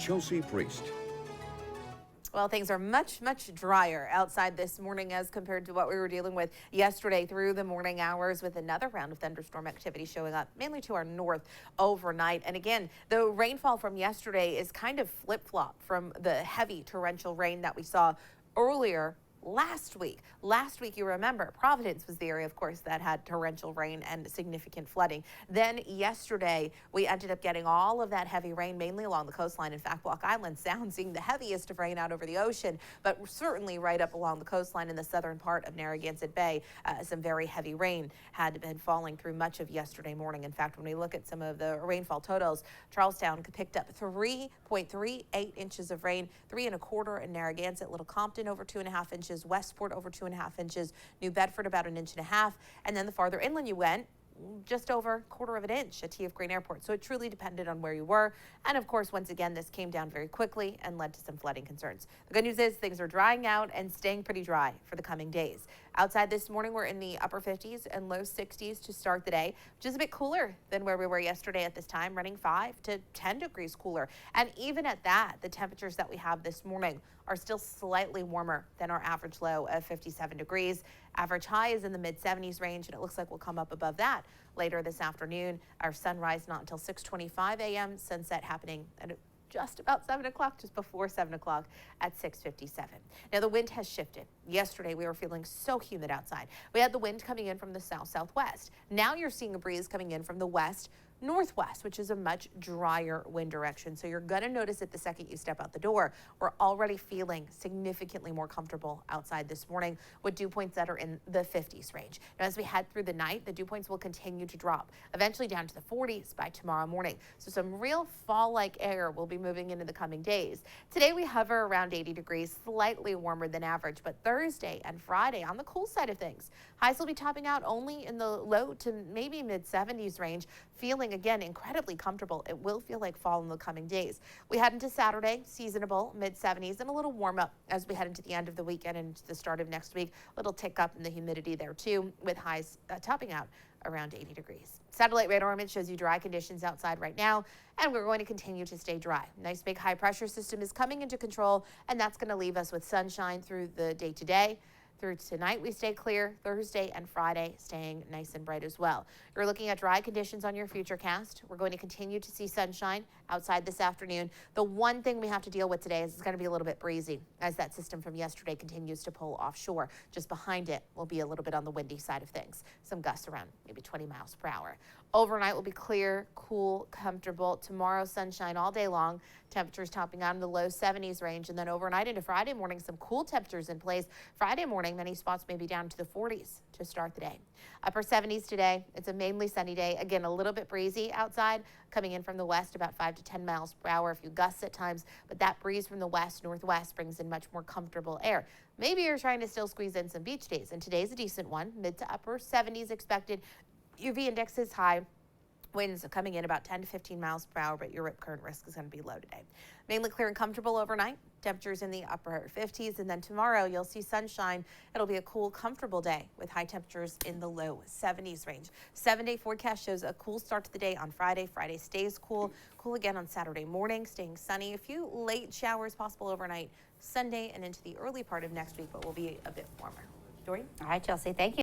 Chelsea Priest. Well, things are much drier outside this morning as compared to what we were dealing with yesterday through the morning hours, with another round of thunderstorm activity showing up mainly to our north overnight. And again, the rainfall from yesterday is kind of flip-flop from the heavy torrential rain that we saw earlier last week. Last week, you remember, Providence was the area, of course, that had torrential rain and significant flooding. Then yesterday, we ended up getting all of that heavy rain, mainly along the coastline. In fact, Block Island sound seeing the heaviest of rain out over the ocean, but certainly right up along the coastline in the southern part of Narragansett Bay. Some very heavy rain had been falling through much of yesterday morning. In fact, when we look at some of the rainfall totals, Charlestown picked up 3.38 inches of rain, 3.25 in Narragansett, Little Compton over 2.5 inches. Westport over 2.5 inches, New Bedford about 1.5 inches, and then the farther inland you went, just over 1/4 inch at T F Green Airport. So it truly depended on where you were. And of course, once again, this came down very quickly and led to some flooding concerns. The good news is things are drying out and staying pretty dry for the coming days. Outside this morning, we're in the upper 50s and low 60s to start the day, which is a bit cooler than where we were yesterday at this time, running 5 to 10 degrees cooler. And even at that, the temperatures that we have this morning are still slightly warmer than our average low of 57 degrees. Average high is in the mid-70s range, and it looks like we'll come up above that later this afternoon. Our sunrise not until 6:25 a.m., sunset happening at just about 7 o'clock, just before 7 o'clock at 6:57. Now, the wind has shifted. Yesterday, we were feeling so humid outside. We had the wind coming in from the south-southwest. Now you're seeing a breeze coming in from the west-northwest, which is a much drier wind direction. So you're going to notice it the second you step out the door. We're already feeling significantly more comfortable outside this morning with dew points that are in the 50s range. Now, as we head through the night, the dew points will continue to drop, eventually down to the 40s by tomorrow morning. So some real fall-like air will be moving into the coming days. Today, we hover around 80 degrees, slightly warmer than average, but Thursday and Friday on the cool side of things. Highs will be topping out only in the low to maybe mid-70s range, feeling again incredibly comfortable. It will feel like fall in the coming days. We head into Saturday, seasonable, mid-70s, and a little warm up as we head into the end of the weekend and into the start of next week. A little tick up in the humidity there too, with highs topping out around 80 degrees. Satellite radar image shows you dry conditions outside right now, and we're going to continue to stay dry. Nice big high pressure system is coming into control, and that's going to leave us with sunshine through the day today. Through tonight, we stay clear. Thursday and Friday staying nice and bright as well. You're looking at dry conditions on your futurecast. We're going to continue to see sunshine outside this afternoon. The one thing we have to deal with today is it's going to be a little bit breezy as that system from yesterday continues to pull offshore. Just behind it will be a little bit on the windy side of things. Some gusts around maybe 20 miles per hour. Overnight will be clear, cool, comfortable. Tomorrow, sunshine all day long. Temperatures topping out in the low 70s range. And then overnight into Friday morning, some cool temperatures in place. Friday morning, many spots may be down to the 40s to start the day. Upper 70s today. It's a mainly sunny day. Again, a little bit breezy outside, coming in from the west about 5 to 10 miles per hour. A few gusts at times, but that breeze from the west-northwest brings in much more comfortable air. Maybe you're trying to still squeeze in some beach days, and today's a decent one. Mid to upper 70s expected. UV index is high. Winds coming in about 10 to 15 miles per hour, but your rip current risk is going to be low today. Mainly clear and comfortable overnight. Temperatures in the upper 50s, and then tomorrow you'll see sunshine. It'll be a cool, comfortable day with high temperatures in the low 70s range. 7-day forecast shows a cool start to the day on Friday. Friday stays cool. Cool again on Saturday morning, staying sunny. A few late showers possible overnight Sunday and into the early part of next week, but will be a bit warmer. Doreen? All right, Chelsea, thank you.